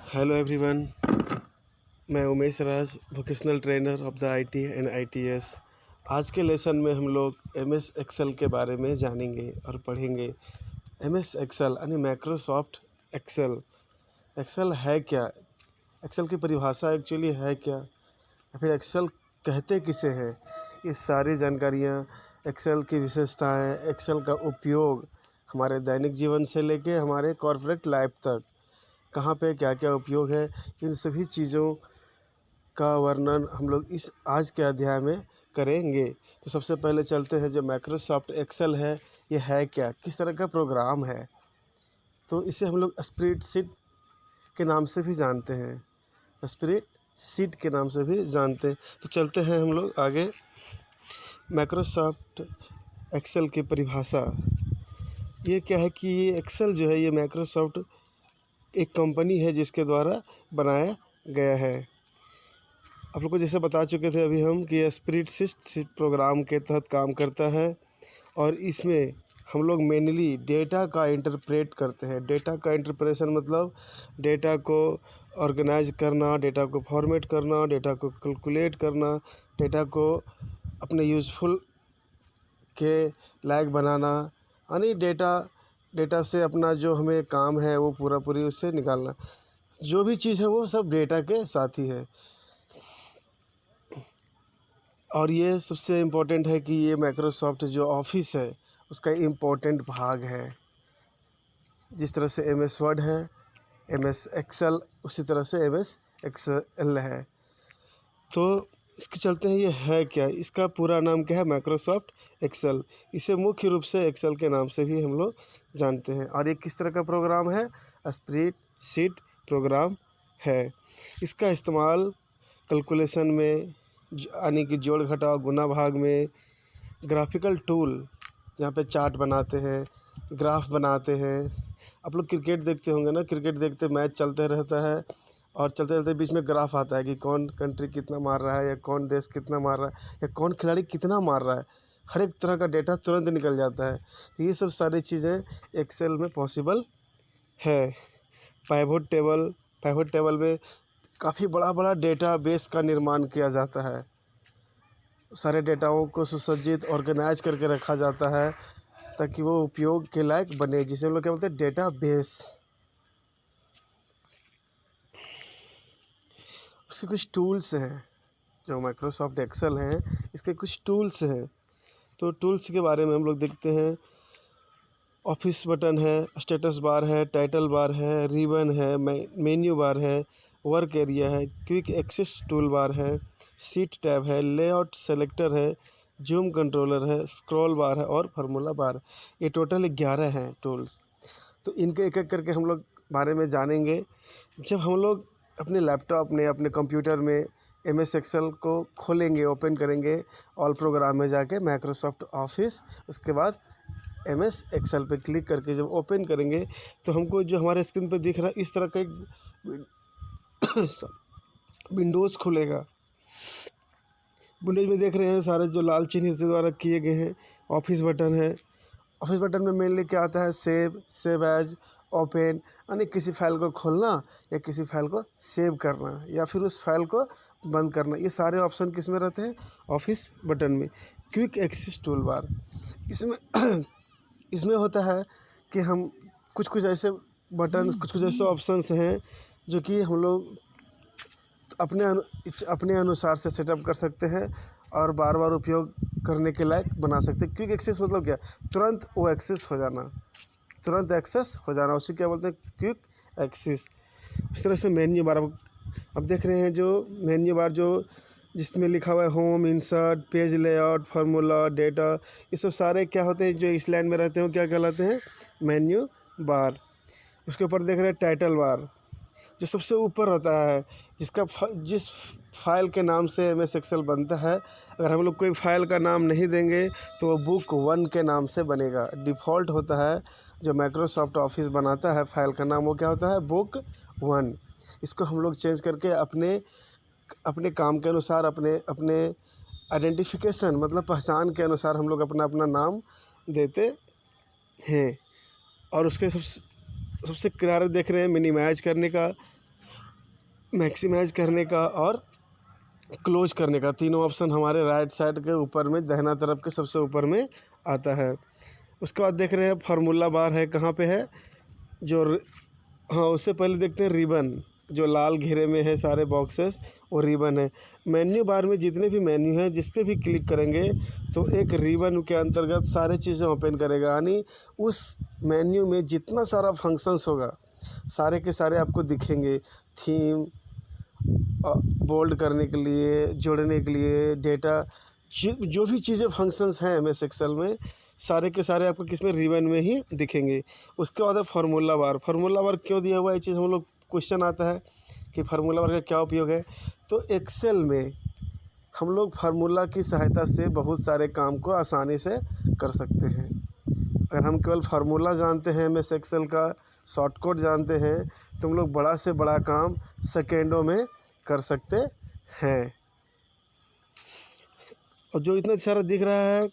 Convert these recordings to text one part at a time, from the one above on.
Hello everyone. मैं Umesh Raj, vocational trainer of the IT and ITS. आज के लेसन में हम लोग एमएस एक्सेल के बारे में जानेंगे और पढ़ेंगे। एमएस एक्सेल यानी माइक्रोसॉफ्ट एक्सेल। एक्सेल है क्या? एक्सेल की परिभाषा एक्चुअली है क्या, या फिर एक्सेल कहते किसे हैं? ये सारी जानकारियाँ, एक्सेल की विशेषताएँ, एक्सेल का उपयोग हमारे दैनिक जीवन से लेके हमारे कॉर्पोरेट लाइफ तक कहाँ पे क्या क्या उपयोग है, इन सभी चीज़ों का वर्णन हम लोग इस आज के अध्याय में करेंगे। तो सबसे पहले चलते हैं, जो माइक्रोसॉफ्ट एक्सेल ये है क्या, किस तरह का प्रोग्राम है? तो इसे हम लोग स्प्रेडशीट के नाम से भी जानते हैं, स्प्रेडशीट के नाम से भी जानते हैं। तो चलते हैं हम लोग आगे। माइक्रोसॉफ्ट एक्सेल की परिभाषा ये क्या है कि ये एक्सेल जो है, ये माइक्रोसॉफ्ट एक कंपनी है जिसके द्वारा बनाया गया है। आप लोग को जैसे बता चुके थे अभी हम कि स्प्रेडशीट प्रोग्राम के तहत काम करता है, और इसमें हम लोग मेनली डेटा का इंटरप्रेट करते हैं। डेटा का इंटरप्रेशन मतलब डेटा को ऑर्गेनाइज करना, डेटा को फॉर्मेट करना, डेटा को कैलकुलेट करना, डेटा को अपने यूज़फुल के लायक बनाना, यानी डेटा से अपना जो हमें काम है वो पूरी उससे निकालना। जो भी चीज़ है वो सब डेटा के साथ ही है। और ये सबसे इम्पोर्टेंट है कि ये माइक्रोसॉफ्ट जो ऑफिस है उसका इम्पोर्टेंट भाग है। जिस तरह से एमएस वर्ड है, एमएस एक्सेल, उसी तरह से एमएस एक्सेल है। तो इसके चलते हैं, ये है क्या, इसका पूरा नाम क्या है? Microsoft Excel. इसे मुख्य रूप से एक्सेल के नाम से भी हम लोग जानते हैं। और ये किस तरह का प्रोग्राम है? स्प्रेडशीट प्रोग्राम है। इसका इस्तेमाल कैलकुलेशन में, यानी कि जोड़ घटाव गुना भाग में, ग्राफिकल टूल जहाँ पे चार्ट बनाते हैं, ग्राफ बनाते हैं। आप लोग क्रिकेट देखते होंगे ना, क्रिकेट देखते मैच चलते रहता है और चलते चलते बीच में ग्राफ आता है कि कौन कंट्री कितना मार रहा है, या कौन देश कितना मार रहा है, या कौन खिलाड़ी कितना मार रहा है। हर एक तरह का डेटा तुरंत निकल जाता है। ये सब सारी चीज़ें एक्सेल में पॉसिबल है। पाइवट टेबल में काफ़ी बड़ा डेटा बेस का निर्माण किया जाता है। सारे डेटाओं को सुसज्जित ऑर्गेनाइज करके रखा जाता है ताकि वो उपयोग के लायक बने, जिसे हम लोग क्या बोलते हैं? Data base. उसके कुछ टूल्स हैं, जो माइक्रोसॉफ्ट एक्सेल हैं इसके कुछ टूल्स हैं। तो टूल्स के बारे में हम लोग देखते हैं। ऑफिस बटन है, स्टेटस बार है, टाइटल बार है, रिबन है, मेन्यू बार है, वर्क एरिया है, क्विक एक्सेस टूल बार है, सीट टैब है, लेआउट सेलेक्टर है, जूम कंट्रोलर है, स्क्रॉल बार है और फार्मूला बार। ये टोटल 11 हैं टूल्स। तो इनके एक एक करके हम लोग बारे में जानेंगे। जब हम लोग अपने लैपटॉप में, अपने कंप्यूटर में एमएस एक्सेल को खोलेंगे, ओपन करेंगे, ऑल प्रोग्राम में जाके माइक्रोसॉफ्ट ऑफिस, उसके बाद एमएस एक्सेल पे क्लिक करके जब ओपन करेंगे तो हमको जो हमारे स्क्रीन पे दिख रहा है इस तरह का एक विंडोज़ खुलेगा। विंडोज़ में देख रहे हैं सारे जो लाल चिन्ह इसके द्वारा किए गए हैं। ऑफिस बटन है। ऑफिस बटन में मेनली क्या आता है? सेव एज, ओपन, यानी किसी फाइल को खोलना या किसी फाइल को सेव करना या फिर उस फाइल को बंद करना। ये सारे ऑप्शन किस में रहते हैं? ऑफिस बटन में। क्विक एक्सेस टूल बार, इसमें इसमें होता है कि हम कुछ ऐसे बटन्स, कुछ ऐसे ऑप्शंस हैं जो कि हम लोग अपने अनुसार से सेटअप कर सकते हैं और बार बार उपयोग करने के लायक बना सकते हैं। क्विक एक्सेस मतलब क्या? तुरंत वो एक्सेस हो जाना, तुरंत एक्सेस हो जाना, उसे क्या बोलते हैं? Quick access. उस तरह से मेन्यू बार, अब देख रहे हैं जो मेन्यू बार जो जिसमें लिखा हुआ है home, insert, page layout, formula, data, ये सब सारे क्या होते हैं जो इस लाइन में रहते हैं, क्या कहलाते हैं? Menu bar. उसके ऊपर देख रहे हैं टाइटल बार, जो सबसे ऊपर होता है, जिस फाइल के नाम से एमएस एक्सेल बनता है। अगर हम लोग कोई फाइल का नाम नहीं देंगे तो वो बुक 1 के नाम से बनेगा। डिफ़ॉल्ट होता है जो माइक्रोसॉफ्ट ऑफिस बनाता है, फाइल का नाम वो क्या होता है? बुक 1। इसको हम लोग चेंज करके अपने काम के अनुसार, अपने आइडेंटिफिकेशन मतलब पहचान के अनुसार हम लोग अपना नाम देते हैं। और उसके सबसे किनारे देख रहे हैं मिनिमाइज करने का, मैक्सिमाइज़ करने का और क्लोज करने का, तीनों ऑप्शन हमारे राइट साइड के ऊपर में दाहिना तरफ के सबसे ऊपर में आता है। उसके बाद देख रहे हैं फार्मूला बार है, कहाँ पे है जो हाँ, उससे पहले देखते हैं रिबन, जो लाल घेरे में है सारे बॉक्सेस, वो रिबन है। मेन्यू बार में जितने भी मेन्यू हैं जिस पे भी क्लिक करेंगे तो एक रिबन के अंतर्गत सारे चीज़ें ओपन करेगा, यानी उस मेन्यू में जितना सारा फंक्शंस होगा सारे के सारे आपको दिखेंगे। थीम बोल्ड करने के लिए, जोड़ने के लिए, डेटा जो भी चीज़ें फंक्शंस हैं एम एस एक्सेल में सारे के सारे आपको किस में रिबन में ही दिखेंगे। उसके बाद है फार्मूला बार। फार्मूला बार क्यों दिया हुआ है, ये चीज़ हम लोग क्वेश्चन आता है कि फार्मूला बार का क्या उपयोग है। तो एक्सेल में हम लोग फार्मूला की सहायता से बहुत सारे काम को आसानी से कर सकते हैं। अगर हम केवल फार्मूला जानते हैं, एम एस एक्सेल का शॉर्टकट जानते हैं, तो हम लोग बड़ा से बड़ा काम सेकेंडों में कर सकते हैं। और जो इतना सारा दिख रहा है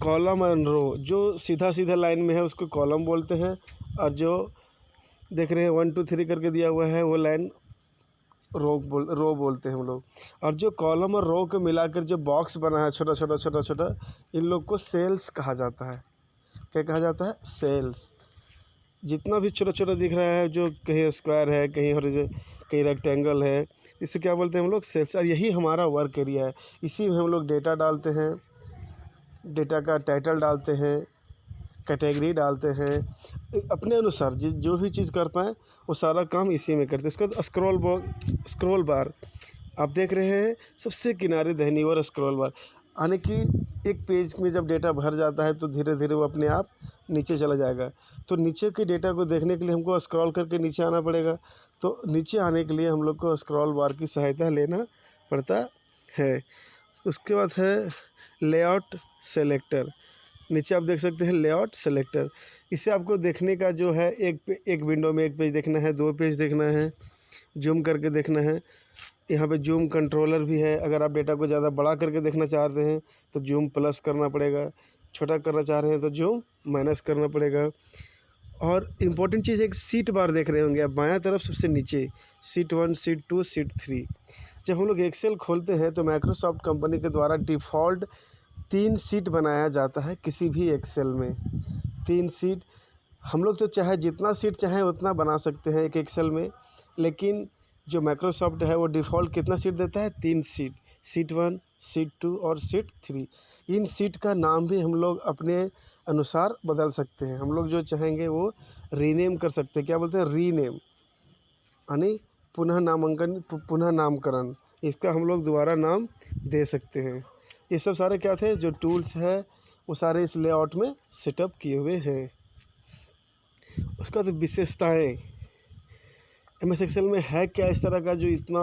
कॉलम एंड रो, जो सीधा सीधा लाइन में है उसको कॉलम बोलते हैं, और जो देख रहे हैं 1 2 3 करके दिया हुआ है वो लाइन रो बोलते हैं हम लोग। और जो कॉलम और रो को मिलाकर जो बॉक्स बना है छोटा छोटा छोटा छोटा, इन लोग को सेल्स कहा जाता है। क्या कहा जाता है? सेल्स। जितना भी छोटा छोटा दिख रहा है, जो कहीं स्क्वायर है, कहीं रेक्टेंगल है, इसे क्या बोलते हैं हम लोग? सेल्स। और यही हमारा वर्क एरिया है, इसी में हम लोग डेटा डालते हैं, डेटा का टाइटल डालते हैं, कैटेगरी डालते हैं, अपने अनुसार जो भी चीज़ कर पाएँ वो सारा काम इसी में करते हैं। उसके बाद स्क्रॉल बार आप देख रहे हैं सबसे किनारे दाहिनी ओर स्क्रॉल बार, यानी कि एक पेज में जब डेटा भर जाता है तो धीरे धीरे वो अपने आप नीचे चला जाएगा। तो नीचे के डेटा को देखने के लिए हमको स्क्रॉल करके नीचे आना पड़ेगा। तो नीचे आने के लिए हम लोग को स्क्रॉल बार की सहायता लेना पड़ता है। उसके बाद है लेआउट सेलेक्टर। नीचे आप देख सकते हैं लेआउट सेलेक्टर। इसे आपको देखने का जो है एक विंडो में एक पेज देखना है, 2 पेज देखना है, जूम करके देखना है। यहाँ पे जूम कंट्रोलर भी है। अगर आप डेटा को ज़्यादा बड़ा करके देखना चाहते हैं तो जूम प्लस करना पड़ेगा, छोटा करना चाह रहे हैं तो जूम माइनस करना पड़ेगा। और इम्पोर्टेंट चीज़ एक सीट बार देख रहे होंगे आप बायां तरफ सबसे नीचे, सीट 1, सीट 2, सीट 3। जब हम लोग एक्सेल खोलते हैं तो माइक्रोसॉफ्ट कंपनी के द्वारा डिफ़ॉल्ट 3 सीट बनाया जाता है किसी भी एक्सेल में। 3 सीट हम लोग तो चाहे जितना सीट चाहें उतना बना सकते हैं एक एक्सेल में, लेकिन जो माइक्रोसॉफ्ट है वो डिफ़ॉल्ट कितना सीट देता है? 3 सीट, सीट 1, सीट 2 और सीट 3। इन सीट का नाम भी हम लोग अपने अनुसार बदल सकते हैं। हम लोग जो चाहेंगे वो रीनेम कर सकते हैं। क्या बोलते हैं? रीनेम, यानी पुनः नामकरण। इसका हम लोग दोबारा नाम दे सकते हैं। ये सब सारे क्या थे जो टूल्स है वो सारे इस लेआउट में सेटअप किए हुए हैं। उसका तो विशेषताएँ एम एस एक्सेल में है क्या इस तरह का जो इतना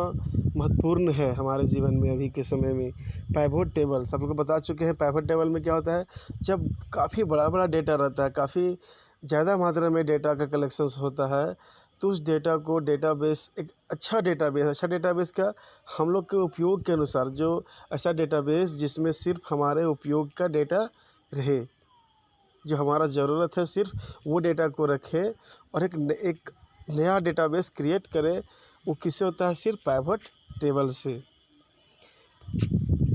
महत्वपूर्ण है हमारे जीवन में अभी के समय में? पाइवट टेबल सब लोग बता चुके हैं। पाइवट टेबल में क्या होता है, जब काफ़ी बड़ा बड़ा डेटा रहता है, काफ़ी ज़्यादा मात्रा में डेटा का कलेक्शंस होता है, तो उस डेटा को डेटाबेस एक अच्छा डेटाबेस का हम लोग के उपयोग के अनुसार, जो ऐसा डेटाबेस जिसमें सिर्फ हमारे उपयोग का डेटा रहे, जो हमारा ज़रूरत है सिर्फ वो डेटा को रखे, और एक नया डेटाबेस क्रिएट करें। वो किससे होता है? सिर्फ पाइवट टेबल से।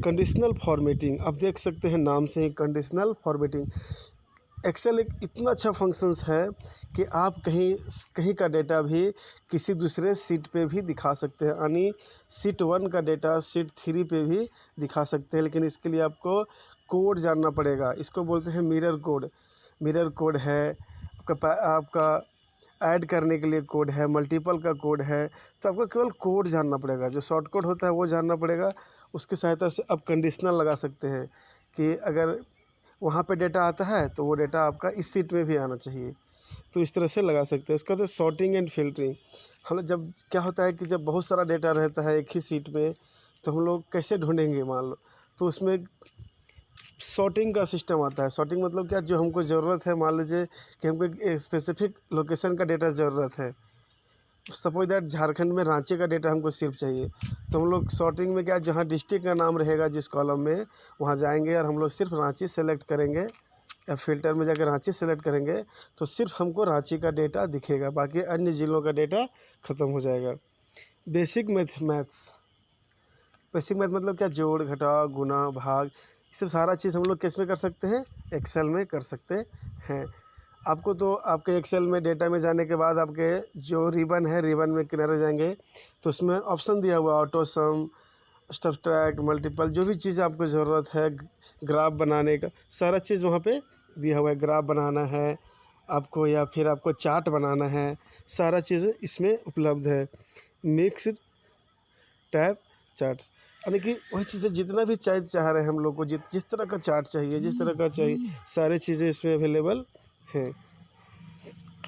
कंडीशनल फॉर्मेटिंग आप देख सकते हैं नाम से ही, कंडीशनल फॉर्मेटिंग। एक्सेल एक इतना अच्छा फंक्शंस है कि आप कहीं का डेटा भी किसी दूसरे सीट पे भी दिखा सकते हैं, यानी सीट 1 का डेटा सीट 3 पे भी दिखा सकते हैं। लेकिन इसके लिए आपको कोड जानना पड़ेगा। इसको बोलते हैं मिरर कोड। मिरर कोड है आपका ऐड करने के लिए कोड है, मल्टीपल का कोड है। तो आपको केवल कोड जानना पड़ेगा, जो शॉर्ट कोड होता है वो जानना पड़ेगा। उसकी सहायता से आप कंडीशनल लगा सकते हैं कि अगर वहाँ पे डेटा आता है तो वो डेटा आपका इस सीट में भी आना चाहिए। तो इस तरह से लगा सकते हैं। उसका तो सॉर्टिंग एंड फिल्टरिंग। हम लोग जब क्या होता है कि जब बहुत सारा डेटा रहता है एक ही सीट में, तो हम लोग कैसे ढूँढेंगे मान लो, तो उसमें सॉर्टिंग का सिस्टम आता है। सॉर्टिंग मतलब क्या, जो हमको ज़रूरत है, मान लीजिए कि हमको एक स्पेसिफिक लोकेशन का डेटा ज़रूरत है, सपोज दैट झारखंड में रांची का डेटा हमको सिर्फ चाहिए, तो हम लोग सॉर्टिंग में क्या, जहाँ डिस्ट्रिक्ट का नाम रहेगा जिस कॉलम में, वहाँ जाएंगे और हम लोग सिर्फ रांची सेलेक्ट करेंगे, या फ़िल्टर में जाकर रांची सेलेक्ट करेंगे तो सिर्फ हमको रांची का डेटा दिखेगा, बाकी अन्य ज़िलों का डेटा ख़त्म हो जाएगा। Basic maths. बेसिक मैथ मतलब क्या, जोड़ घटाव गुना भाग, ये सब सारा चीज़ हम लोग किस में कर सकते हैं, एक्सेल में कर सकते हैं। आपको तो आपके एक्सेल में डेटा में जाने के बाद आपके जो रिबन है, रिबन में किनारे जाएंगे तो उसमें ऑप्शन दिया हुआ ऑटो सम, सब्ट्रैक्ट, मल्टीपल, जो भी चीज़ आपको ज़रूरत है ग्राफ बनाने का, सारा चीज़ वहाँ पे दिया हुआ है। ग्राफ बनाना है आपको या फिर आपको चार्ट बनाना है, सारा चीज़ इसमें उपलब्ध है। मिक्स्ड टैब चार्ट्स, यानी कि वही चीज़ें जितना भी चाह रहे हैं हम लोग को, जिस तरह का चार्ट चाहिए, जिस तरह का चाहिए, सारी चीज़ें इसमें अवेलेबल हैं।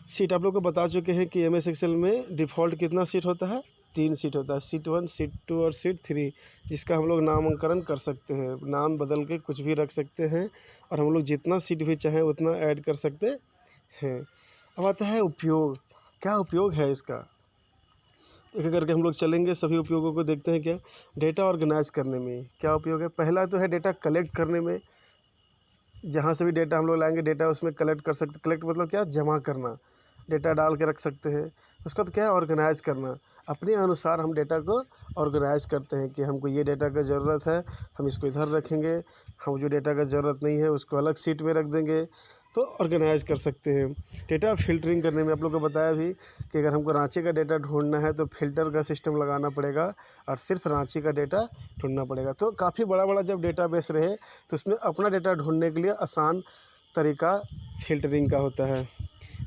सीट आप लोग को बता चुके हैं कि एम एस एक्सेल में डिफ़ॉल्ट कितना सीट होता है, 3 सीट होता है, सीट 1, सीट 2 और सीट 3, जिसका हम लोग नामकरण कर सकते हैं, नाम बदल के कुछ भी रख सकते हैं और हम लोग जितना सीट भी चाहें उतना ऐड कर सकते हैं। अब आता है उपयोग, क्या उपयोग है इसका, एक करके हम लोग चलेंगे, सभी उपयोगों को देखते हैं। क्या, डेटा ऑर्गेनाइज करने में क्या उपयोग है। पहला तो है डेटा कलेक्ट करने में, जहाँ से भी डेटा हम लोग लाएंगे डेटा उसमें कलेक्ट कर सकते। कलेक्ट मतलब क्या, जमा करना, डेटा डाल के रख सकते हैं। उसका तो क्या है, ऑर्गेनाइज करना, अपने अनुसार हम डेटा को ऑर्गेनाइज करते हैं कि हमको ये डेटा का ज़रूरत है, हम इसको इधर रखेंगे, हम जो डेटा का ज़रूरत नहीं है उसको अलग सीट में रख देंगे, तो ऑर्गेनाइज कर सकते हैं। डेटा फ़िल्टरिंग करने में आप लोग को बताया भी कि अगर हमको रांची का डेटा ढूंढना है तो फ़िल्टर का सिस्टम लगाना पड़ेगा और सिर्फ रांची का डेटा ढूंढना पड़ेगा। तो काफ़ी बड़ा बड़ा जब डेटाबेस रहे तो उसमें अपना डेटा ढूंढने के लिए आसान तरीका फ़िल्टरिंग का होता है।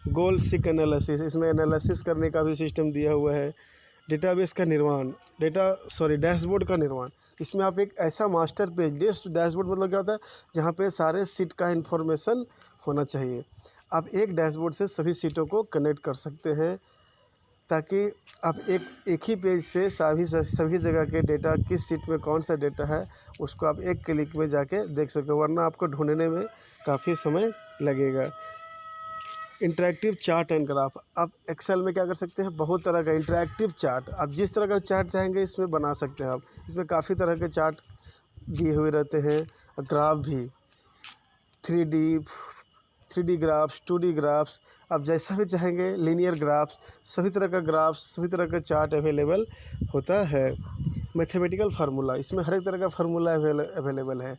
गोल सिक एनालिसिस, इसमें एनालिसिस करने का भी सिस्टम दिया हुआ है। डेटाबेस का निर्माण, डैशबोर्ड का निर्माण, इसमें आप एक ऐसा मास्टर पेज, डैशबोर्ड मतलब क्या होता है, जहाँ पे सारे सीट का इन्फॉर्मेशन होना चाहिए। आप एक डैशबोर्ड से सभी सीटों को कनेक्ट कर सकते हैं ताकि आप एक ही पेज से सभी जगह के डेटा, किस सीट में कौन सा डेटा है उसको आप एक क्लिक में जाके देख सको, वरना आपको ढूंढने में काफ़ी समय लगेगा। इंटरेक्टिव चार्ट एंड ग्राफ, आप एक्सेल में क्या कर सकते हैं, बहुत तरह का इंटरेक्टिव चार्ट, आप जिस तरह का चार्ट चाहेंगे इसमें बना सकते हैं। आप इसमें काफ़ी तरह के चार्ट दिए हुए रहते हैं, ग्राफ भी, 3D ग्राफ्स, 2D ग्राफ्स, आप जैसा भी चाहेंगे, लीनियर ग्राफ्स, सभी तरह का ग्राफ्स, सभी तरह का चार्ट अवेलेबल होता है। मैथमेटिकल फार्मूला, इसमें हर एक तरह का फार्मूला अवेलेबल है।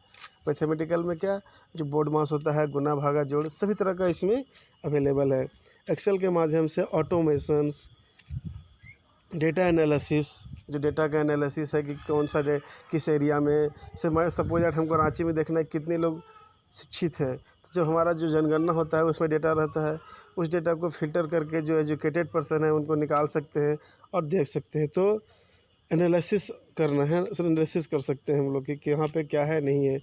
मैथमेटिकल में क्या, जो बोर्ड मास होता है, गुना भागा जोड़, सभी तरह का इसमें अवेलेबल है। एक्सेल के माध्यम से ऑटोमेशंस, डेटा एनालिसिस, जो डेटा का एनालिसिस है कि कौन सा किस एरिया में से, सपोज दैट हमको रांची में देखना है कितने लोग शिक्षित हैं, तो जो हमारा जो जनगणना होता है उसमें डेटा रहता है, उस डेटा को फिल्टर करके जो एजुकेटेड पर्सन है उनको निकाल सकते हैं और देख सकते हैं। तो एनालिसिस करना है, एनालिसिस कर सकते हैं हम लोग कि यहाँ पे क्या है नहीं है।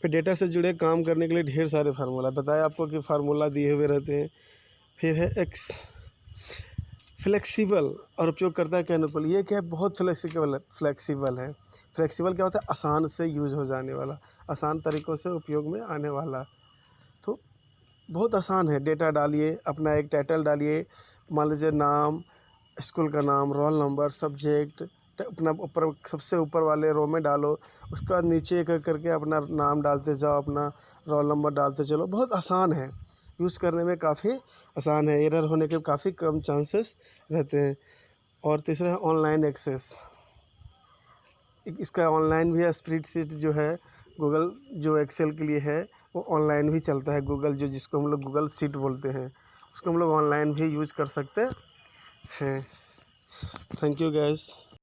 फिर डेटा से जुड़े काम करने के लिए ढेर सारे फार्मूला, बताया आपको कि फार्मूला दिए हुए रहते हैं। फिर है फ्लेक्सिबल और उपयोगकर्ता के अनुकूल, ये क्या है, बहुत फ्लेक्सिबल है। फ्लेक्सिबल क्या होता है, आसान से यूज़ हो जाने वाला, आसान तरीक़ों से उपयोग में आने वाला। तो बहुत आसान है, डेटा डालिए, अपना एक टाइटल डालिए, मान लीजिए नाम, स्कूल का नाम, रोल नंबर, सब्जेक्ट, अपना ऊपर सबसे ऊपर वाले रो में डालो, उसके बाद नीचे एक एक करके अपना नाम डालते जाओ, अपना रोल नंबर डालते चलो। बहुत आसान है, यूज़ करने में काफ़ी आसान है, एरर होने के काफ़ी कम चांसेस रहते हैं। और तीसरा है ऑनलाइन एक्सेस, इसका ऑनलाइन भी है। स्प्रेडशीट जो है गूगल, जो एक्सेल के लिए है वो ऑनलाइन भी चलता है, गूगल जो, जिसको हम लोग गूगल शीट बोलते हैं, उसको हम लोग ऑनलाइन भी यूज़ कर सकते हैं। Thank you guys.